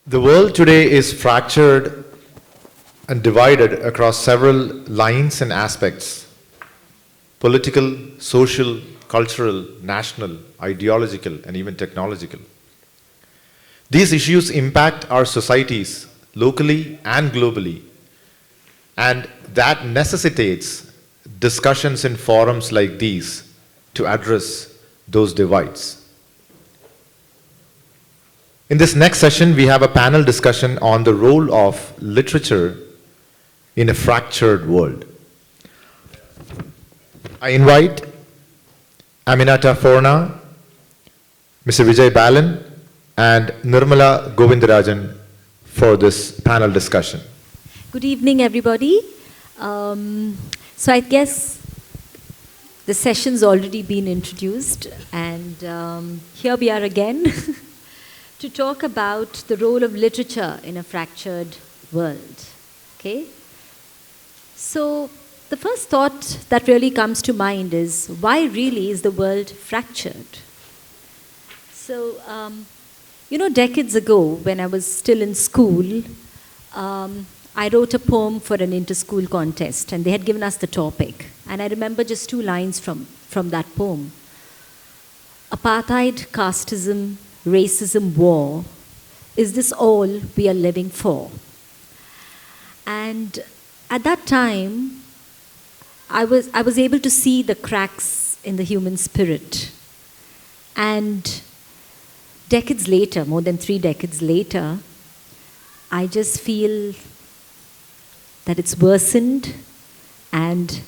The world today is fractured and divided across several lines and aspects: political, social, cultural, national, ideological, and even technological. These issues impact our societies locally and globally, and that necessitates discussions in forums like these to address those divides. In this next session, we have a panel discussion on the role of literature in a fractured world. I invite Aminatta Forna, Mr. Vijay Balan, and Nirmala Govindarajan for this panel discussion. Good evening, everybody. So I guess the session's already been introduced, and here we are again to talk about the role of literature in a fractured world. Okay? So the first thought that really comes to mind is, why really is the world fractured? So, decades ago, when I was still in school, I wrote a poem for an inter-school contest, and they had given us the topic. And I remember just 2 lines from that poem. Apartheid, casteism, racism, war, is this all we are living for? And at that time, I was able to see the cracks in the human spirit. And decades later, more than 3 decades later, I just feel that it's worsened, and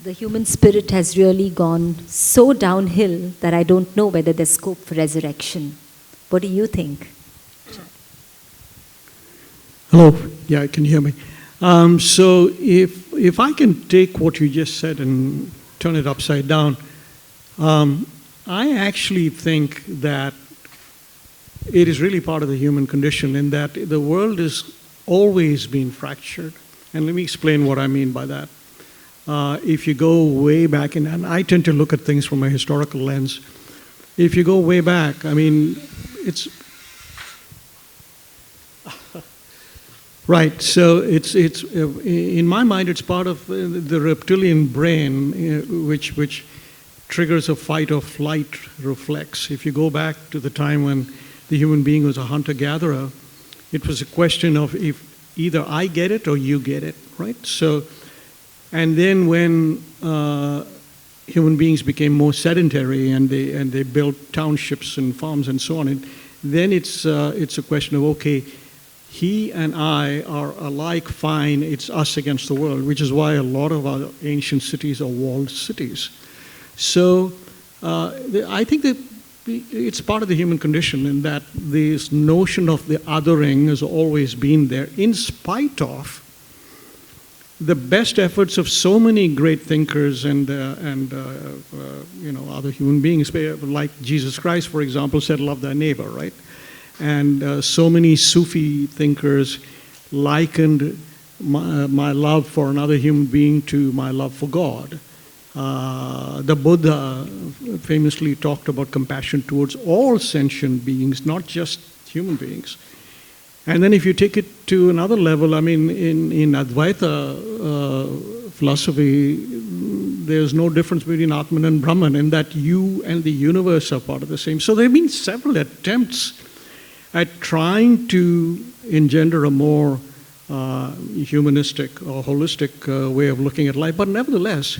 the human spirit has really gone so downhill that I don't know whether there's scope for resurrection. What do you think? Hello. Yeah, can you hear me? So if I can take what you just said and turn it upside down, I actually think that it is really part of the human condition, in that the world has always been fractured. And let me explain what I mean by that. If you go way back, and I tend to look at things from a historical lens, if you go way back, I mean, it's right. So it's in my mind, it's part of the reptilian brain, which triggers a fight or flight reflex. If you go back to the time when the human being was a hunter-gatherer, it was a question of if either I get it or you get it, right? So, and then when human beings became more sedentary and they built townships and farms and so on, and then it's a question of, okay, he and I are alike, fine, it's us against the world, which is why a lot of our ancient cities are walled cities. So I think that it's part of the human condition, in that this notion of the othering has always been there, in spite of the best efforts of so many great thinkers and other human beings, like Jesus Christ, for example, said, "Love thy neighbor," right? And so many Sufi thinkers likened my love for another human being to my love for God. The Buddha famously talked about compassion towards all sentient beings, not just human beings. And then if you take it to another level, I mean, in Advaita philosophy, there's no difference between Atman and Brahman, in that you and the universe are part of the same. So there have been several attempts at trying to engender a more humanistic or holistic way of looking at life. But nevertheless,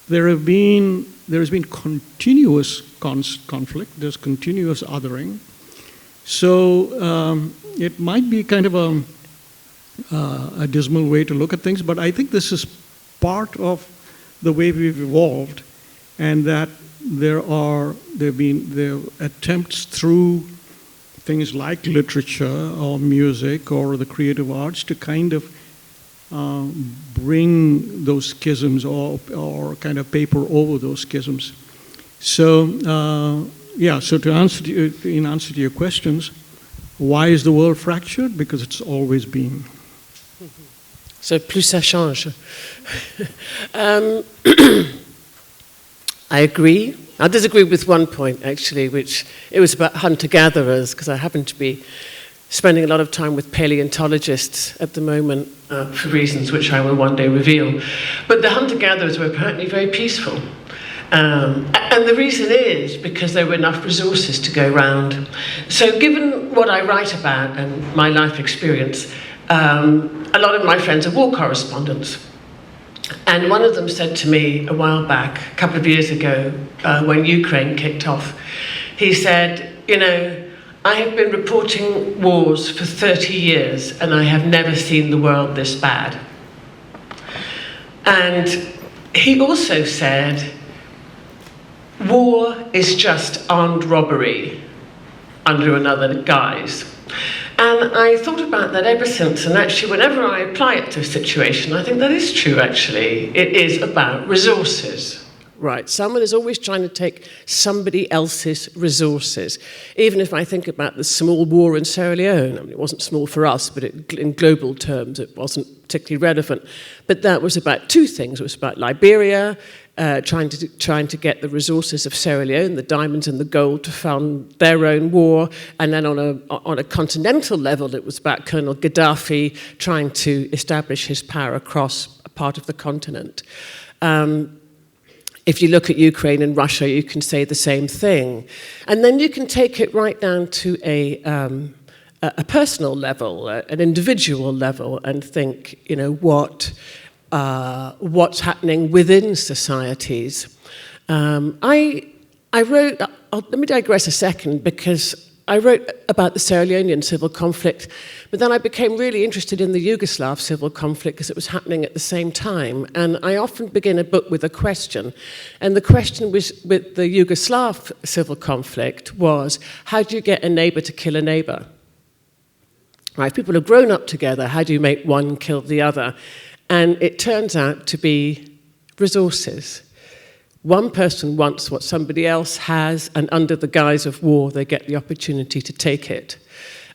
there has been continuous conflict, there's continuous othering. So it might be kind of a dismal way to look at things, but I think this is part of the way we've evolved, and that there have been attempts through things like literature or music or the creative arts to kind of bring those schisms or kind of paper over those schisms. So so in answer to your questions, why is the world fractured? Because it's always been. So plus ça change. I agree. I disagree with one point, actually, which it was about hunter-gatherers, because I happen to be spending a lot of time with paleontologists at the moment for reasons which I will one day reveal. But the hunter-gatherers were apparently very peaceful. And the reason is because there were enough resources to go round. So given what I write about and my life experience, a lot of my friends are war correspondents. And one of them said to me a while back, a couple of years ago, when Ukraine kicked off, he said, you know, I have been reporting wars for 30 years and I have never seen the world this bad. And he also said, war is just armed robbery under another guise. And I thought about that ever since, and actually whenever I apply it to a situation, I think that is true actually. It is about resources. Right, someone is always trying to take somebody else's resources. Even if I think about the small war in Sierra Leone, I mean, it wasn't small for us, but in global terms it wasn't particularly relevant. But that was about two things. It was about Liberia, trying to get the resources of Sierra Leone, the diamonds and the gold, to fund their own war. And then on a continental level, it was about Colonel Gaddafi trying to establish his power across a part of the continent. If you look at Ukraine and Russia, you can say the same thing. And then you can take it right down to a personal level, an individual level, and think, you know, what's happening within societies. I wrote, let me digress a second, because I wrote about the Sierra Leonean civil conflict, but then I became really interested in the Yugoslav civil conflict because it was happening at the same time. And I often begin a book with a question. And the question with the Yugoslav civil conflict was, how do you get a neighbor to kill a neighbor? Right, people have grown up together, how do you make one kill the other? And it turns out to be resources. One person wants what somebody else has, and under the guise of war, they get the opportunity to take it.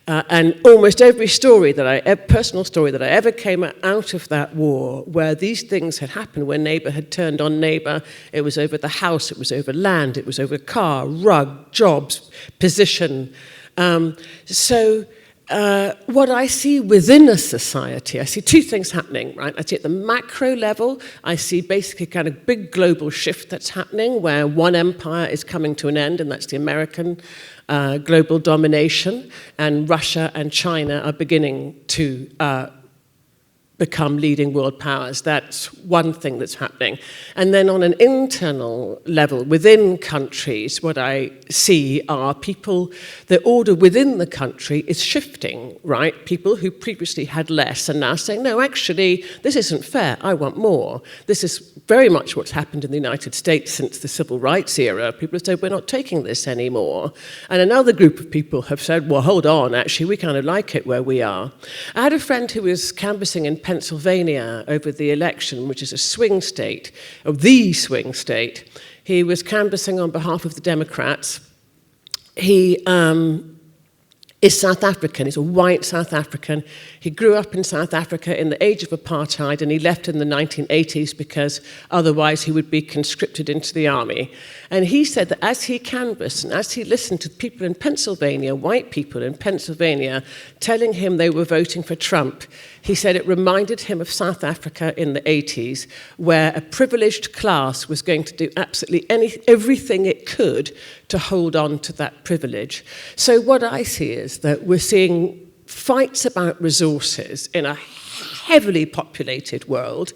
And almost every story personal story that I ever came out of that war, where these things had happened, where neighbor had turned on neighbor, it was over the house, it was over land, it was over car, rug, jobs, position. What I see within a society, I see two things happening, right? I see at the macro level, I see basically kind of big global shift that's happening where one empire is coming to an end, and that's the American global domination, and Russia and China are beginning to become leading world powers. That's one thing that's happening. And then on an internal level, within countries, what I see are people, the order within the country is shifting, right? People who previously had less are now saying, no, actually, this isn't fair, I want more. This is very much what's happened in the United States since the civil rights era. People have said, we're not taking this anymore. And another group of people have said, well, hold on, actually, we kind of like it where we are. I had a friend who was canvassing in Pennsylvania over the election, which is a swing state, or the swing state. He was canvassing on behalf of the Democrats. He is South African. He's a white South African. He grew up in South Africa in the age of apartheid, and he left in the 1980s because otherwise he would be conscripted into the army. And he said that as he canvassed and as he listened to people in Pennsylvania, white people in Pennsylvania, telling him they were voting for Trump, he said it reminded him of South Africa in the 80s, where a privileged class was going to do absolutely everything it could to hold on to that privilege. So what I see is that we're seeing fights about resources in a heavily populated world,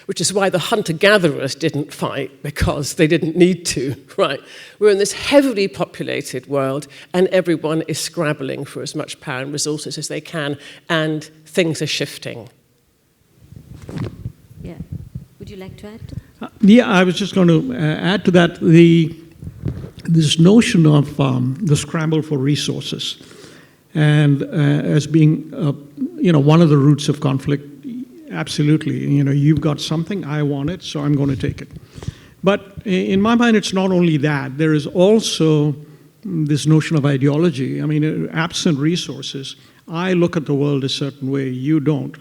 which is why the hunter-gatherers didn't fight, because they didn't need to, right? We're in this heavily populated world, and everyone is scrabbling for as much power and resources as they can, and things are shifting. Yeah. Would you like to add to that? Yeah, I was just going to add to that this notion of the scramble for resources, and as being one of the roots of conflict. Absolutely, you've got something, I want it, so I'm going to take it. But in my mind, it's not only that. There is also this notion of ideology. I mean, absent resources, I look at the world a certain way, you don't.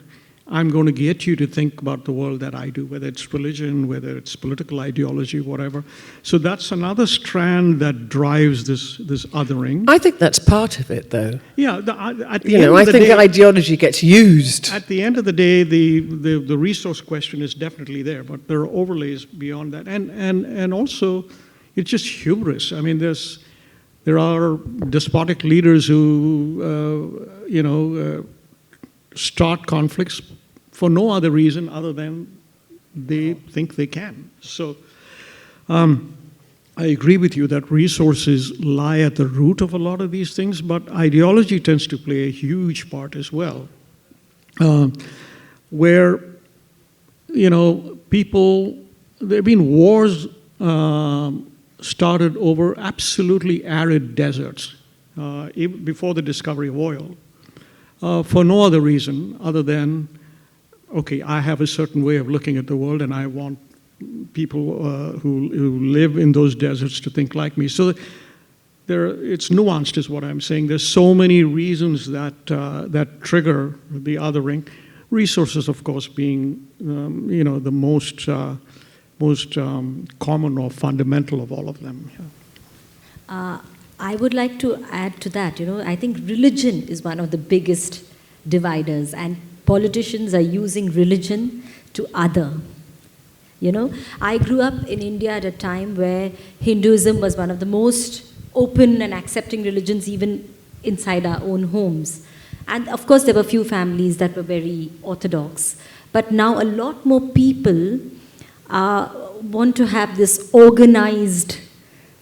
I'm going to get you to think about the world that I do, whether it's religion, whether it's political ideology, whatever. So that's another strand that drives this othering. I think that's part of it, though. Yeah, at the end of I the think day, ideology gets used. at the end of the day, the resource question is definitely there, but there are overlays beyond that, and also it's just hubris. I mean, there are despotic leaders who start conflicts for no other reason other than they think they can. So I agree with you that resources lie at the root of a lot of these things, but ideology tends to play a huge part as well. Where, people, there have been wars started over absolutely arid deserts, even before the discovery of oil, for no other reason other than, okay, I have a certain way of looking at the world and I want people who live in those deserts to think like me. So it's nuanced is what I'm saying. There's so many reasons that trigger the othering. Resources, of course, being the most common or fundamental of all of them. I would like to add to that. I think religion is one of the biggest dividers, and politicians are using religion to other. I grew up in India at a time where Hinduism was one of the most open and accepting religions, even inside our own homes. And of course, there were few families that were very orthodox. But now a lot more people want to have this organized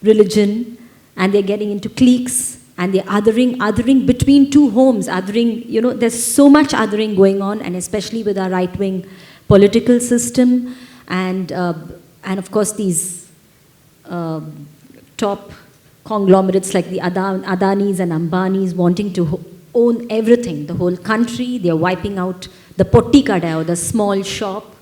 religion, and they're getting into cliques, and they're othering between two homes, there's so much othering going on, and especially with our right-wing political system, and of course these top conglomerates like the Adanis and Ambanis wanting to own everything, the whole country. They're wiping out the potti kada, or the small shop,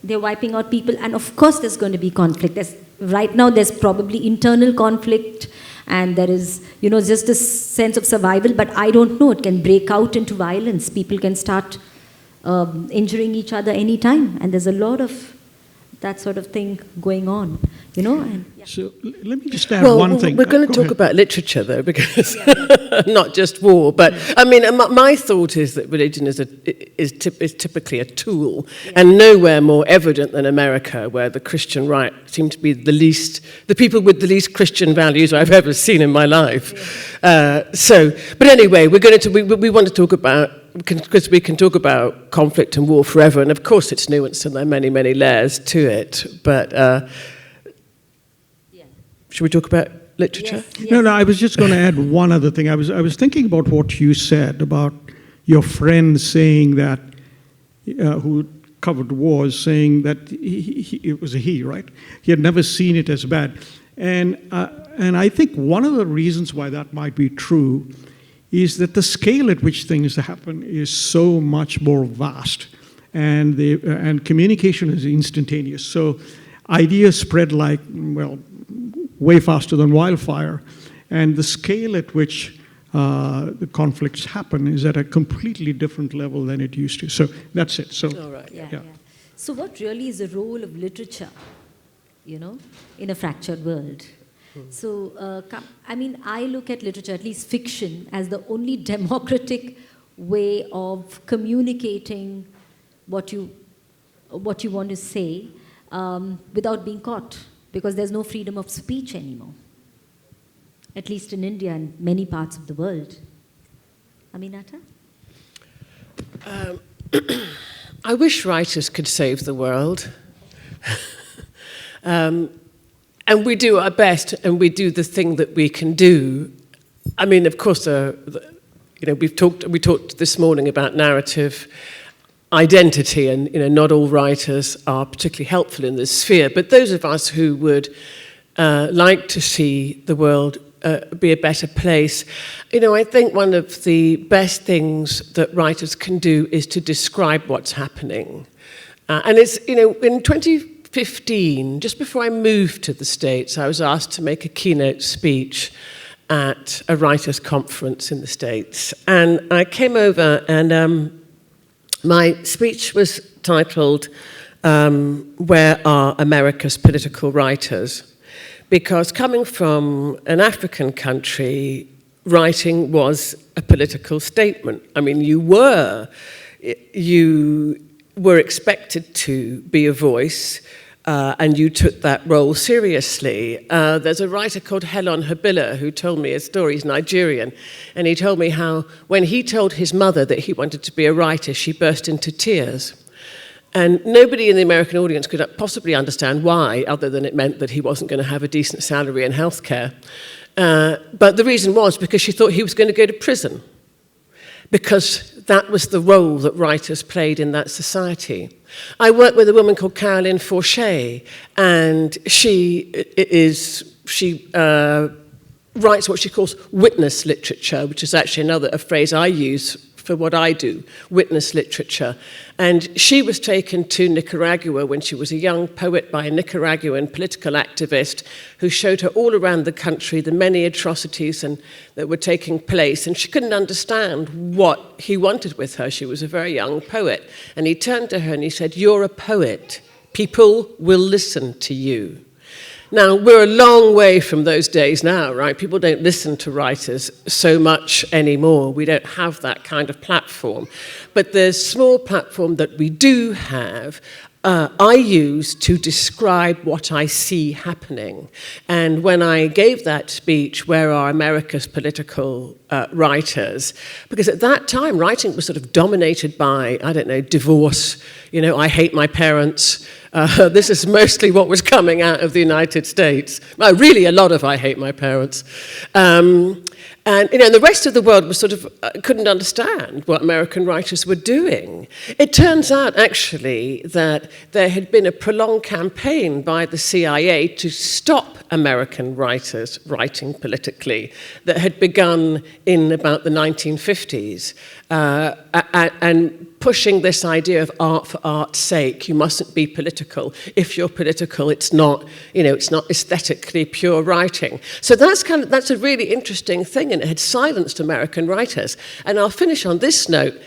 They're wiping out people, and of course there's going to be conflict. Right now there's probably internal conflict, and there is, just this sense of survival, but I don't know, it can break out into violence. People can start injuring each other anytime, and there's a lot of that sort of thing going on, And, yeah. So let me just add one thing. We're going to talk about literature, though, because not just war. But I mean, my thought is that religion is typically a tool, and nowhere more evident than America, where the Christian right seem to be the people with the least Christian values I've ever seen in my life. But anyway, we want to talk about, because we can talk about conflict and war forever, and of course it's nuanced and there are many, many layers to it, but should we talk about literature? Yes. No, I was just going to add one other thing. I was thinking about what you said about your friend saying that, who covered wars, saying that it was a he, right? He had never seen it as bad. And I think one of the reasons why that might be true is that the scale at which things happen is so much more vast, and communication is instantaneous. So ideas spread way faster than wildfire, and the scale at which the conflicts happen is at a completely different level than it used to. So that's it. So, all right. Yeah. So what really is the role of literature, in a fractured world? So, I look at literature, at least fiction, as the only democratic way of communicating what you want to say without being caught, because there's no freedom of speech anymore, at least in India and many parts of the world. Aminatta? I wish writers could save the world. And we do our best, and we do the thing that we can do. I mean, of course, we talked this morning about narrative identity, and not all writers are particularly helpful in this sphere. But those of us who would like to see the world be a better place, I think one of the best things that writers can do is to describe what's happening. And it's in 2015, just before I moved to the States, I was asked to make a keynote speech at a writers' conference in the States. And I came over, and My speech was titled, Where Are America's Political Writers? Because coming from an African country, writing was a political statement. I mean, you were expected to be a voice, and you took that role seriously. There's a writer called Helon Habila who told me a story. He's Nigerian, and he told me how when he told his mother that he wanted to be a writer, she burst into tears. And nobody in the American audience could possibly understand why, other than it meant that he wasn't going to have a decent salary and health care. But the reason was because she thought he was going to go to prison, because that was the role that writers played in that society. I worked with a woman called Caroline Forchet, and she writes what she calls witness literature, which is actually a phrase I use for what I do, witness literature. And she was taken to Nicaragua when she was a young poet by a Nicaraguan political activist who showed her all around the country the many atrocities that were taking place. And she couldn't understand what he wanted with her. She was a very young poet. And he turned to her and he said, "You're a poet. People will listen to you." Now, we're a long way from those days now, right? People don't listen to writers so much anymore. We don't have that kind of platform. But the small platform that we do have, I use to describe what I see happening. And when I gave that speech, Where Are America's Political Writers? Because at that time, writing was sort of dominated by, I don't know, divorce, I hate my parents. This is mostly what was coming out of the United States. Well, really a lot of I hate my parents. And the rest of the world was sort of couldn't understand what American writers were doing. It turns out, actually, that there had been a prolonged campaign by the CIA to stop American writers writing politically that had begun in about the 1950s, and pushing this idea of art for art's sake. You mustn't be political. If you're political, it's not aesthetically pure writing. So that's a really interesting thing, and it had silenced American writers. And I'll finish on this note.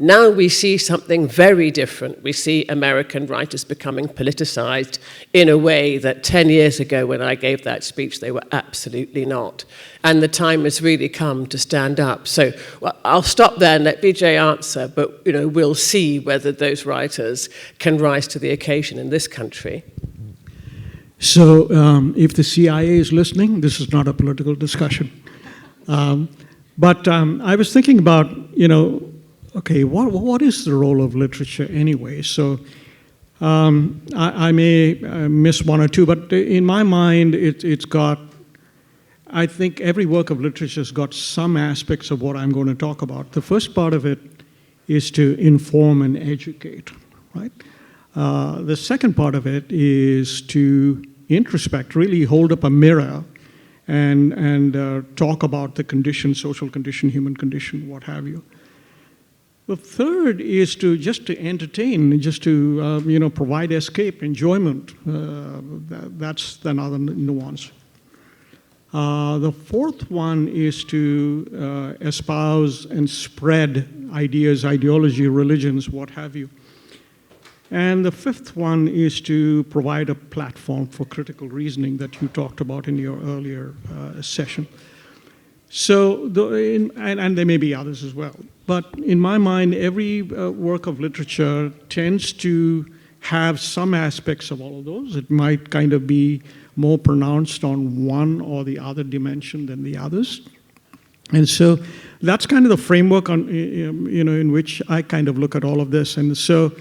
Now we see something very different. We see American writers becoming politicized in a way that 10 years ago when I gave that speech, they were absolutely not. And the time has really come to stand up. So I'll stop there and let Vijay answer, but we'll see whether those writers can rise to the occasion in this country. So if the CIA is listening, this is not a political discussion. But I was thinking about, okay, what is the role of literature anyway? So I may miss one or two, but in my mind, it's got, I think every work of literature has got some aspects of what I'm going to talk about. The first part of it is to inform and educate, right? The second part of it is to introspect, really hold up a mirror and talk about the condition, social condition, human condition, what have you. The third is just to entertain, just to provide escape, enjoyment. That's another nuance. The fourth one is to espouse and spread ideas, ideology, religions, what have you. And the fifth one is to provide a platform for critical reasoning that you talked about in your earlier session. So, and there may be others as well. But in my mind, every work of literature tends to have some aspects of all of those. It might kind of be more pronounced on one or the other dimension than the others. And so that's kind of the framework in which I kind of look at all of this. And so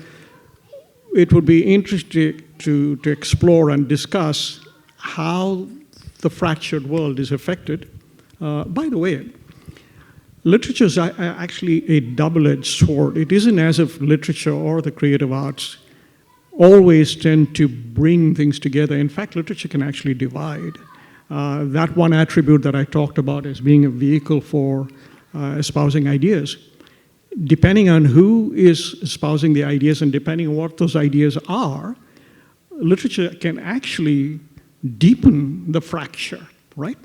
it would be interesting to explore and discuss how the fractured world is affected. By the way, literature is actually a double-edged sword. It isn't as if literature or the creative arts always tend to bring things together. In fact, literature can actually divide. That one attribute that I talked about as being a vehicle for espousing ideas, depending on who is espousing the ideas and depending on what those ideas are, literature can actually deepen the fracture, right?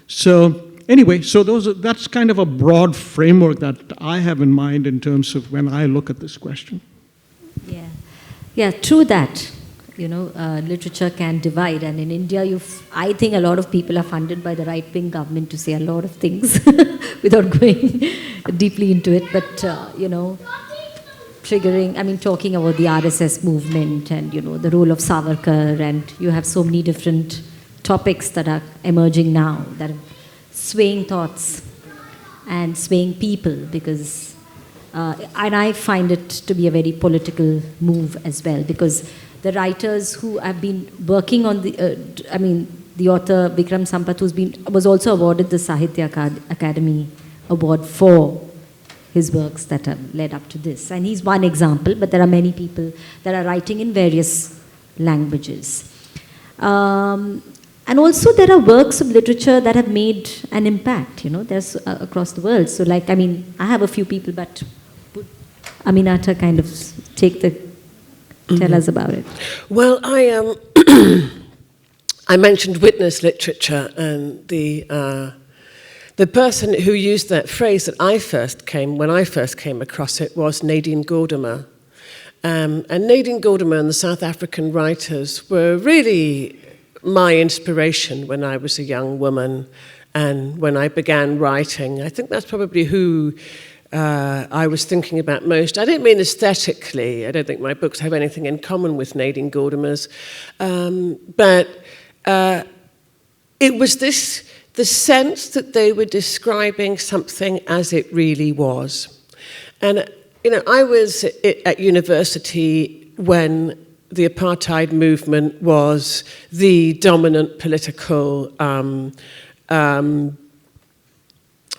So anyway, so that's kind of a broad framework that I have in mind in terms of when I look at this question. Yeah, yeah, true that. Literature can divide, and in India, I think a lot of people are funded by the right-wing government to say a lot of things without going deeply into it. But talking about the RSS movement and the role of Savarkar, and you have so many different topics that are emerging now that are swaying thoughts and swaying people because. And I find it to be a very political move as well, because the writers who have been working on the author Vikram Sampath, was also awarded the Sahitya Academy Award for his works that have led up to this. And he's one example, but there are many people that are writing in various languages. And also there are works of literature that have made an impact, there's across the world. So I have a few people, but Aminatta kind of tell us about it. Well, I mentioned witness literature, and the person who used that phrase when I first came across it was Nadine Gordimer. And Nadine Gordimer and the South African writers were really my inspiration when I was a young woman and when I began writing. I think that's probably who I was thinking about most. I don't mean aesthetically. I don't think my books have anything in common with Nadine Gordimer's. But it was the sense that they were describing something as it really was. And, I was at university when the apartheid movement was the dominant political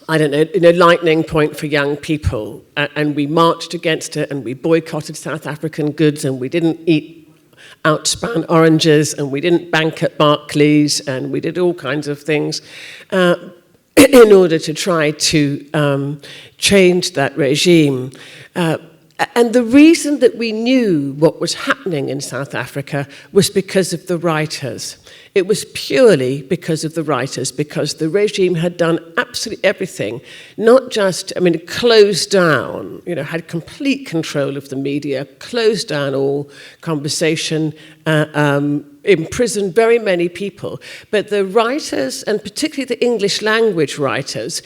lightning point for young people. And we marched against it, and we boycotted South African goods, and we didn't eat outspan oranges, and we didn't bank at Barclays, and we did all kinds of things in order to try to change that regime. And the reason that we knew what was happening in South Africa was because of the writers. It was purely because of the writers, because the regime had done absolutely everything, not just, closed down, had complete control of the media, closed down all conversation, imprisoned very many people. But the writers, and particularly the English language writers,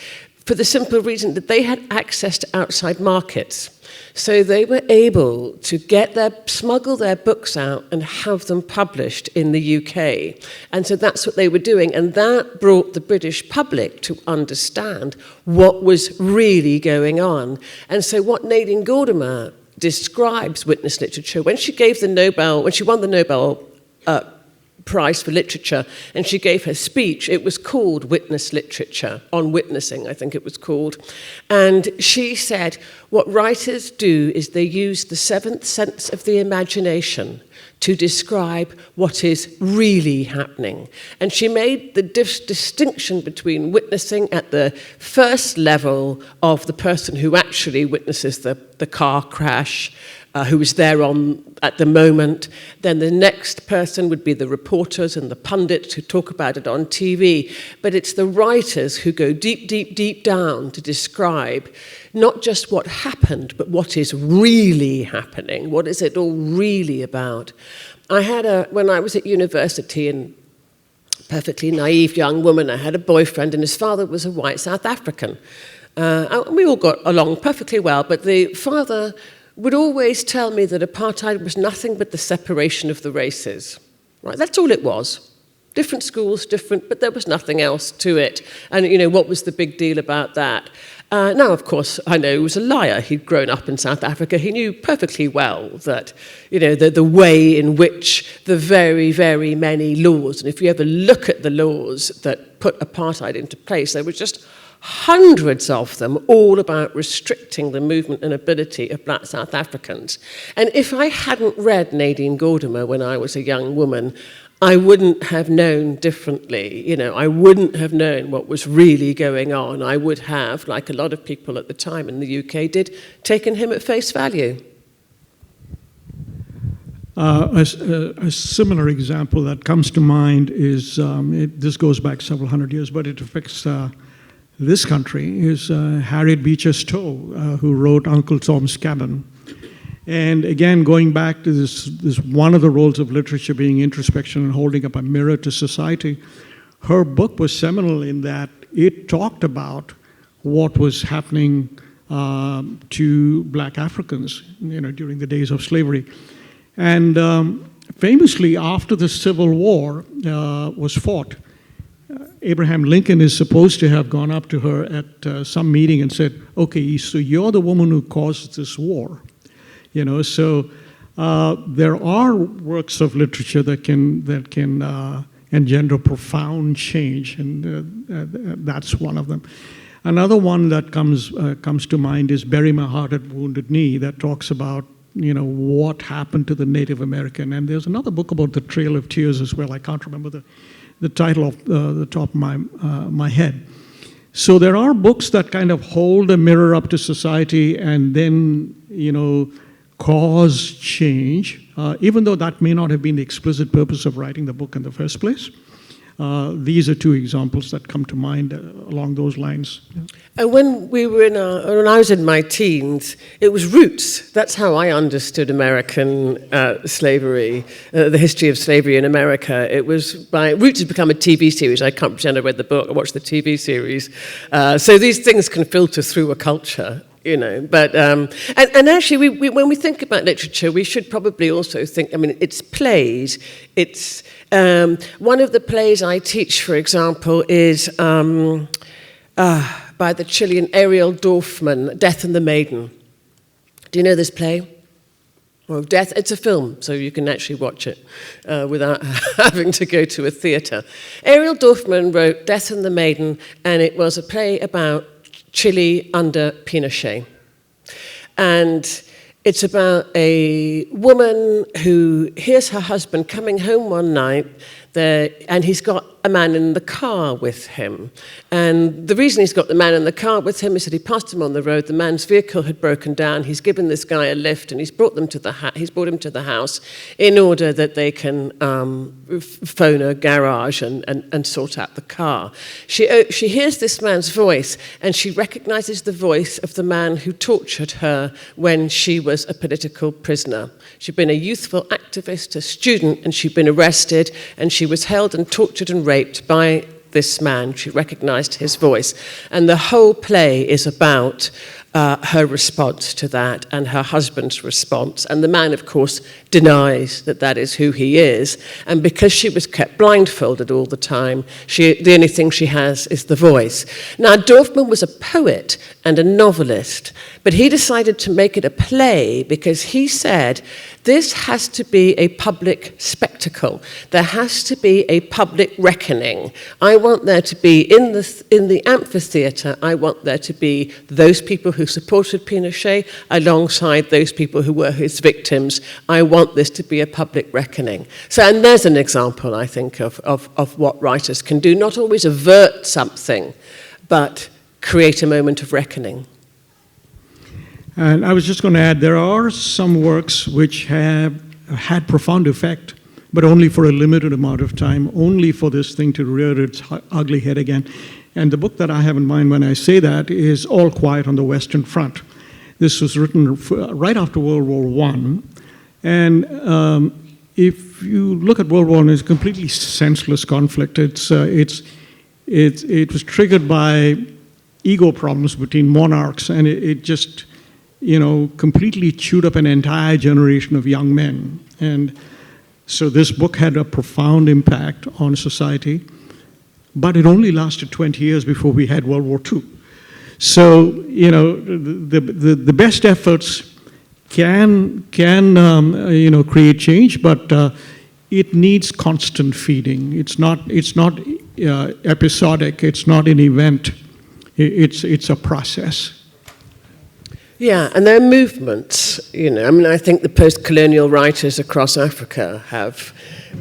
for the simple reason that they had access to outside markets. So they were able to smuggle their books out and have them published in the UK. And so that's what they were doing. And that brought the British public to understand what was really going on. And so what Nadine Gordimer describes witness literature, when she won the Nobel Prize for Literature, and she gave her speech, it was called Witness Literature, on witnessing, I think it was called. And she said, what writers do is they use the seventh sense of the imagination to describe what is really happening. And she made the distinction between witnessing at the first level of the person who actually witnesses the car crash, who was there at the moment. Then the next person would be the reporters and the pundits who talk about it on TV. But it's the writers who go deep, deep, deep down to describe not just what happened, but what is really happening. What is it all really about? When I was at university, and perfectly naive young woman, I had a boyfriend, and his father was a white South African. And we all got along perfectly well, but the father would always tell me that apartheid was nothing but the separation of the races. Right? That's all it was. Different schools, but there was nothing else to it. And, what was the big deal about that? Now, of course, I know he was a liar. He'd grown up in South Africa. He knew perfectly well that, the way in which the very, very many laws, and if you ever look at the laws that put apartheid into place, there were just hundreds of them, all about restricting the movement and ability of black South Africans. And if I hadn't read Nadine Gordimer when I was a young woman, I wouldn't have known differently. I wouldn't have known what was really going on. I would have, like a lot of people at the time in the UK did, taken him at face value. A similar example that comes to mind is, this goes back several hundred years, but it affects this country is Harriet Beecher Stowe, who wrote Uncle Tom's Cabin. And again, going back to this one of the roles of literature being introspection and holding up a mirror to society, her book was seminal in that it talked about what was happening to black Africans, during the days of slavery. And famously, after the Civil War was fought, Abraham Lincoln is supposed to have gone up to her at some meeting and said, "Okay, so you're the woman who caused this war." So there are works of literature that can engender profound change, and that's one of them. Another one that comes to mind is "Bury My Heart at Wounded Knee," that talks about what happened to the Native American. And there's another book about the Trail of Tears as well. I can't remember the title off the top of my head. So there are books that kind of hold a mirror up to society and then cause change, even though that may not have been the explicit purpose of writing the book in the first place. These are two examples that come to mind along those lines. And when I was in my teens, it was roots. That's how I understood American slavery, the history of slavery in America. It was Roots has become a TV series. I can't pretend I read the book. I watched the TV series. So these things can filter through a culture. But and actually, when we think about literature, we should probably also think. It's plays. It's one of the plays I teach, for example, is by the Chilean Ariel Dorfman, "Death and the Maiden." Do you know this play? Well, Death. It's a film, so you can actually watch it without having to go to a theatre. Ariel Dorfman wrote "Death and the Maiden," and it was a play about Chile under Pinochet. And it's about a woman who hears her husband coming home one night, and he's got a man in the car with him. And the reason he's got the man in the car with him is that he passed him on the road. The man's vehicle had broken down. He's given this guy a lift, and he's brought him to the house in order that they can phone a garage and sort out the car. She hears this man's voice, and she recognizes the voice of the man who tortured her when she was a political prisoner. She'd been a youthful activist, a student, and she'd been arrested, and she was held and tortured and raped by this man. She recognized his voice. And the whole play is about her response to that and her husband's response. And the man, of course, denies that that is who he is. And because she was kept blindfolded all the time, the only thing she has is the voice. Now, Dorfman was a poet and a novelist, but he decided to make it a play because he said, this has to be a public spectacle. There has to be a public reckoning. I want there to be, in the amphitheatre, I want there to be those people who supported Pinochet alongside those people who were his victims. I want this to be a public reckoning. So, and there's an example, I think, of what writers can do. Not always avert something, but create a moment of reckoning. And I was just going to add, there are some works which have had profound effect, but only for a limited amount of time, only for this thing to rear its ugly head again. And the book that I have in mind when I say that is All Quiet on the Western Front. This was written right after World War I. And if you look at World War I, it's a completely senseless conflict. It was triggered by ego problems between monarchs, and it just completely chewed up an entire generation of young men. And so this book had a profound impact on society, but it only lasted 20 years before we had World War II. So, the best efforts can create change, but it needs constant feeding. It's not episodic. It's not an event. It's a process. Yeah, and there are movements, I think the post-colonial writers across Africa have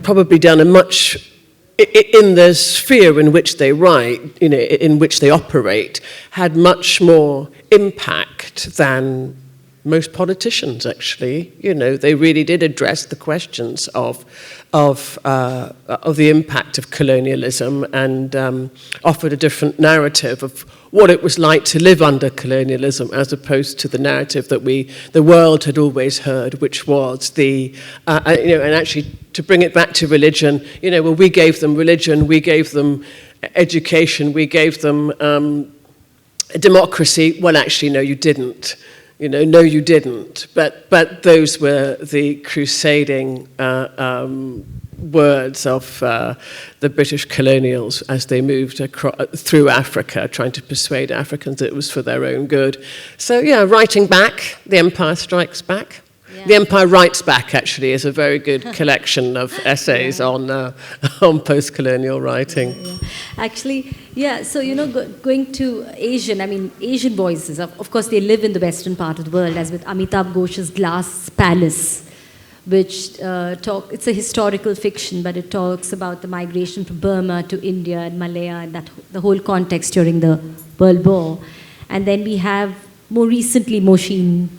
probably done a much, in the sphere in which they write, in which they operate, had much more impact than most politicians, actually. They really did address the questions of the impact of colonialism and offered a different narrative of what it was like to live under colonialism, as opposed to the narrative that the world had always heard, which was and actually to bring it back to religion, we gave them religion, we gave them education, we gave them democracy. Well, actually, no, you didn't. No, you didn't. But those were the crusading words of the British colonials as they moved through Africa, trying to persuade Africans that it was for their own good. So, yeah, writing back, The Empire Strikes Back. Yeah. The Empire Writes Back, actually, is a very good collection of essays on post-colonial writing. Yeah. Actually, yeah, so, going to Asian voices, of course, they live in the western part of the world, as with Amitav Ghosh's Glass Palace, which it's a historical fiction, but it talks about the migration from Burma to India and Malaya and the whole context during the World War. And then we have, more recently, Mohsin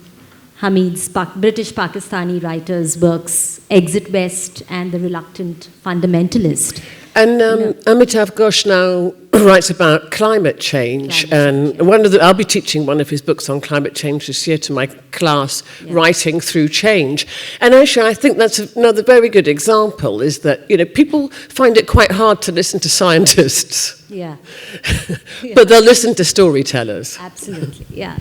Hamid's British Pakistani writer's works, Exit West and The Reluctant Fundamentalist. And Amitav Ghosh now writes about climate change. I'll be teaching one of his books on climate change this year to my class, Writing Through Change. And actually, I think that's another very good example, is that, people find it quite hard to listen to scientists. Yeah. But they'll listen to storytellers. Absolutely, yeah.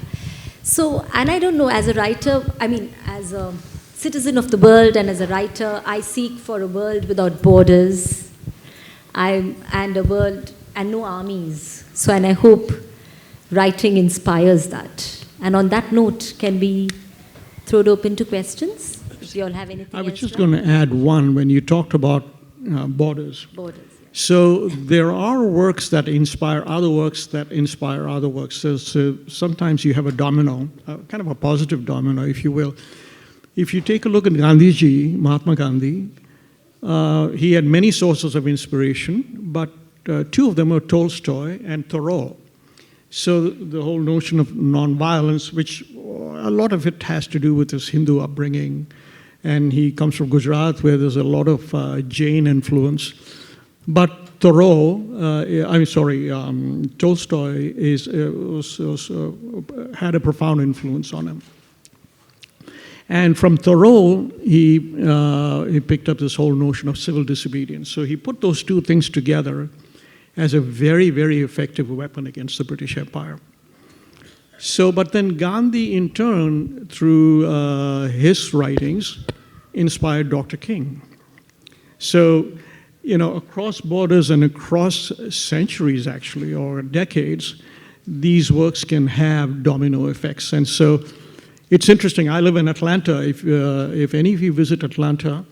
So, and I don't know, as a writer, as a citizen of the world and as a writer, I seek for a world without borders and a world and no armies. So, and I hope writing inspires that. And on that note, can we throw it open to questions? Do you all have anything I was else just going to add one when you talked about borders. Borders. So there are works that inspire other works that inspire other works. So sometimes you have a domino, kind of a positive domino, if you will. If you take a look at Gandhiji, Mahatma Gandhi, he had many sources of inspiration, but two of them were Tolstoy and Thoreau. So the whole notion of nonviolence, which a lot of it has to do with his Hindu upbringing, and he comes from Gujarat, where there's a lot of Jain influence. But Tolstoy had a profound influence on him. And from Thoreau, he picked up this whole notion of civil disobedience. So he put those two things together as a very, very effective weapon against the British Empire. So, but then Gandhi, in turn, through his writings, inspired Dr. King. So, across borders and across centuries, actually, or decades, these works can have domino effects. And so it's interesting. I live in Atlanta. If any of you visit Atlanta,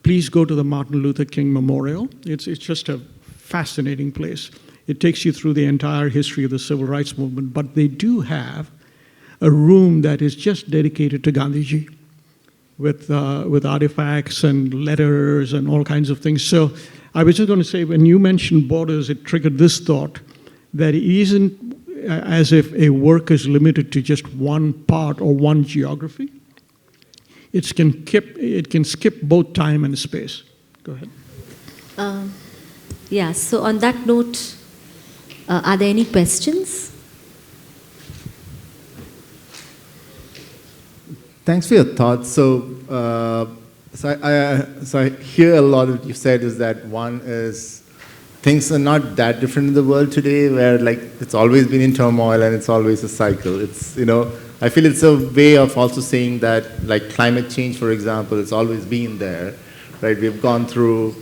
please go to the Martin Luther King Memorial. It's just a fascinating place. It takes you through the entire history of the civil rights movement. But they do have a room that is just dedicated to Gandhiji, with artifacts and letters and all kinds of things. So I was just going to say, when you mentioned borders, it triggered this thought that it isn't as if a work is limited to just one part or one geography. It can skip both time and space. Go ahead. Yeah, so on that note, are there any questions? Thanks for your thoughts. So I hear a lot of what you said is that one is things are not that different in the world today, where it's always been in turmoil and it's always a cycle. It's I feel it's a way of also saying that climate change, for example, it's always been there, right? We've gone through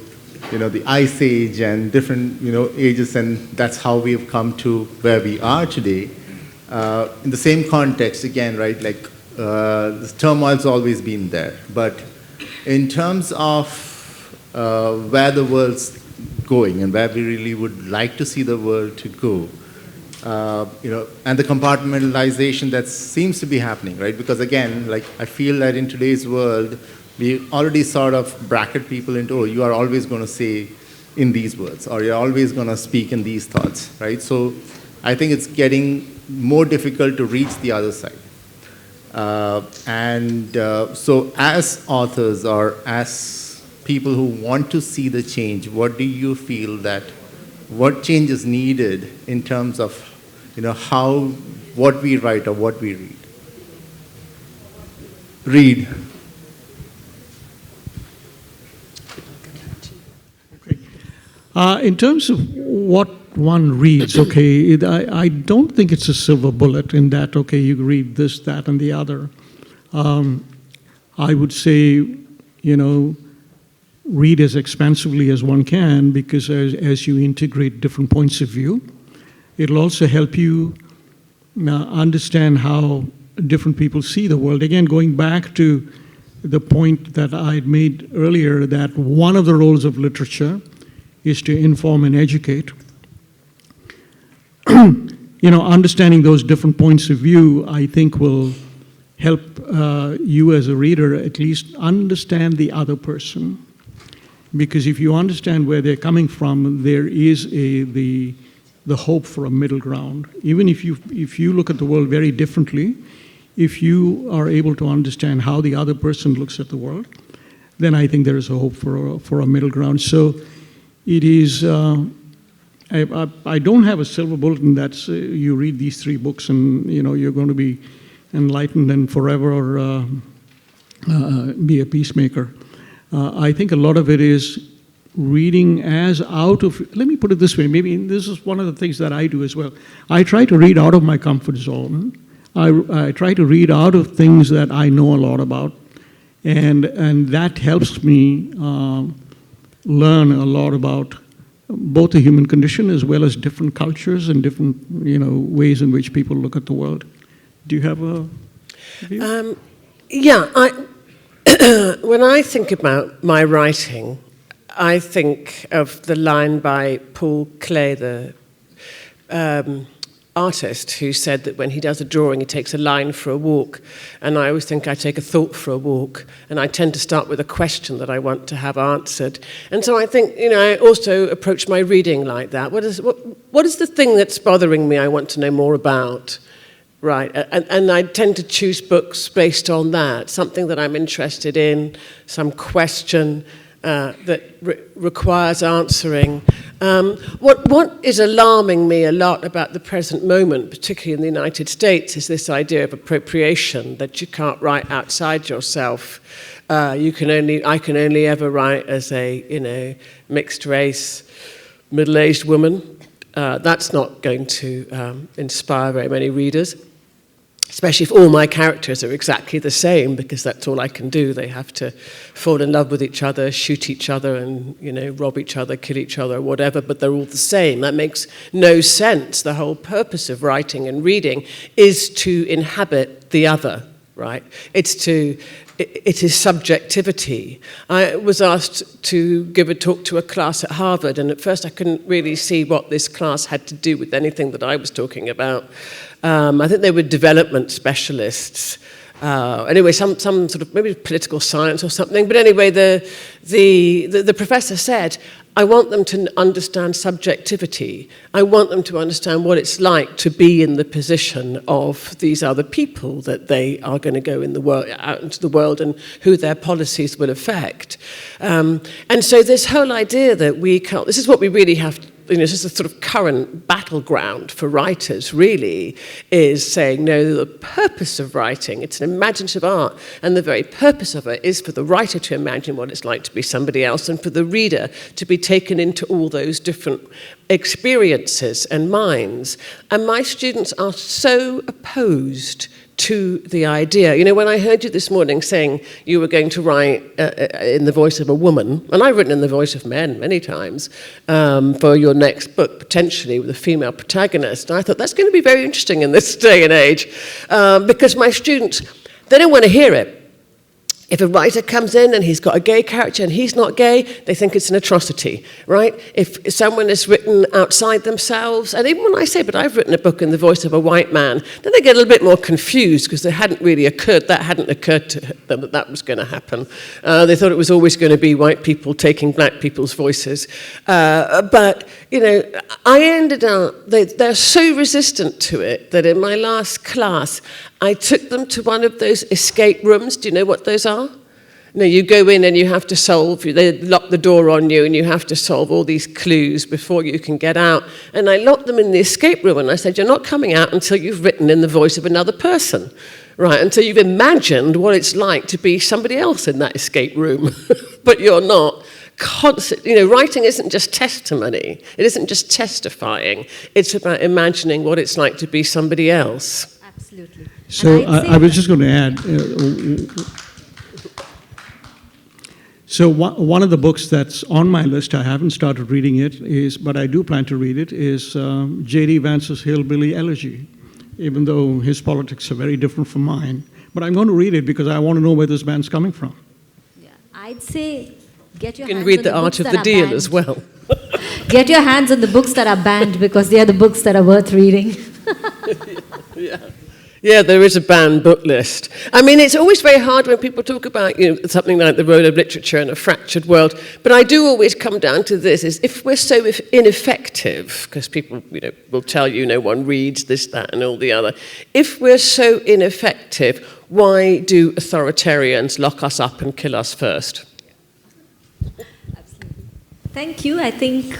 the ice age and different ages, and that's how we've come to where we are today. In the same context, again, right? This turmoil's always been there, but in terms of where the world's going and where we really would like to see the world to go, and the compartmentalization that seems to be happening, right? Because again, I feel that in today's world, we already sort of bracket people into, you are always going to say in these words, or you're always going to speak in these thoughts, right? So I think it's getting more difficult to reach the other side. So as authors or as people who want to see the change, what do you feel that, what change is needed in terms of, how, what we write or what we read? In terms of what one reads, okay, I don't think it's a silver bullet in that, okay, you read this, that, and the other. I would say, read as expansively as one can, because as you integrate different points of view, it'll also help you understand how different people see the world. Again, going back to the point that I made earlier, that one of the roles of literature is to inform and educate. Understanding those different points of view, I think, will help you as a reader at least understand the other person. Because if you understand where they're coming from, there is the hope for a middle ground. Even if you look at the world very differently, if you are able to understand how the other person looks at the world, then I think there is a hope for a middle ground. So it is, I don't have a silver bullet, and that's you read these 3 books and you're going to be enlightened and forever be a peacemaker. I think a lot of it is reading as out of, let me put it this way, maybe this is one of the things that I do as well. I try to read out of my comfort zone. I try to read out of things that I know a lot about, and that helps me learn a lot about both the human condition as well as different cultures and different ways in which people look at the world. Do you have a view? When I think about my writing, I think of the line by Paul Klee, the artist, who said that when he does a drawing, he takes a line for a walk. And I always think I take a thought for a walk. And I tend to start with a question that I want to have answered. And so I think, I also approach my reading like that. What is the thing that's bothering me I want to know more about? Right, and I tend to choose books based on that, something that I'm interested in, some question that requires answering. What is alarming me a lot about the present moment, particularly in the United States, is this idea of appropriation, that you can't write outside yourself. I can only ever write as a mixed race, middle-aged woman. That's not going to inspire very many readers, especially if all my characters are exactly the same, because that's all I can do. They have to fall in love with each other, shoot each other, and rob each other, kill each other, whatever, but they're all the same. That makes no sense. The whole purpose of writing and reading is to inhabit the other, right? It is subjectivity. I was asked to give a talk to a class at Harvard, and at first I couldn't really see what this class had to do with anything that I was talking about. I think they were development specialists. Anyway, some sort of maybe political science or something. But anyway, the professor said, I want them to understand subjectivity. I want them to understand what it's like to be in the position of these other people that they are going to go out into the world and who their policies will affect. And so this whole idea that we can't, this is what we really have to, this is a sort of current battleground for writers, really, is saying, no, the purpose of writing, it's an imaginative art, and the very purpose of it is for the writer to imagine what it's like to be somebody else, and for the reader to be taken into all those different experiences and minds. And my students are so opposed to the idea. When I heard you this morning saying you were going to write in the voice of a woman, and I've written in the voice of men many times, for your next book, potentially with a female protagonist, and I thought that's going to be very interesting in this day and age, because my students, they don't want to hear it. If a writer comes in and he's got a gay character and he's not gay, they think it's an atrocity, right? If someone is written outside themselves, and even when I say, but I've written a book in the voice of a white man, then they get a little bit more confused because that hadn't occurred to them that was going to happen. They thought it was always going to be white people taking black people's voices. But, I ended up, they're so resistant to it that in my last class, I took them to one of those escape rooms. Do you know what those are? No, you go in and you have to solve, they lock the door on you and you have to solve all these clues before you can get out. And I locked them in the escape room and I said, you're not coming out until you've written in the voice of another person, right? Until you've imagined what it's like to be somebody else in that escape room, but you're not. Writing isn't just testimony. It isn't just testifying. It's about imagining what it's like to be somebody else. Absolutely. So I was just going to add, so one of the books that's on my list, I haven't started reading it, but I do plan to read it, is J.D. Vance's Hillbilly Elegy, even though his politics are very different from mine. But I'm going to read it because I want to know where this band's coming from. Yeah, I'd say get your You can hands read on The the Art books of that the are Deal banned. as well. Get your hands on the books that are banned because they are the books that are worth reading. Yeah, there is a banned book list. I mean, it's always very hard when people talk about something like the role of literature in a fractured world. But I do always come down to this: is if we're so ineffective, because people will tell you no one reads this, that, and all the other. If we're so ineffective, why do authoritarians lock us up and kill us first? Absolutely. Thank you. I think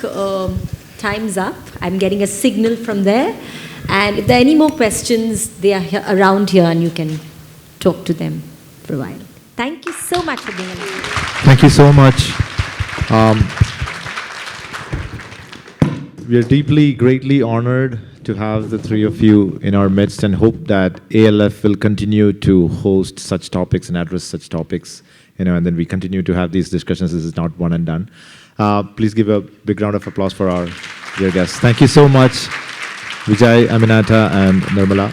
time's up. I'm getting a signal from there. And if there are any more questions, they are around here and you can talk to them for a while. Thank you so much for being here. Thank you so much. We are deeply, greatly honored to have the three of you in our midst and hope that ALF will continue to host such topics and address such topics, and then we continue to have these discussions. This is not one and done. Please give a big round of applause for our dear guests. Thank you so much, Vijay, Aminatta, and Nirmala.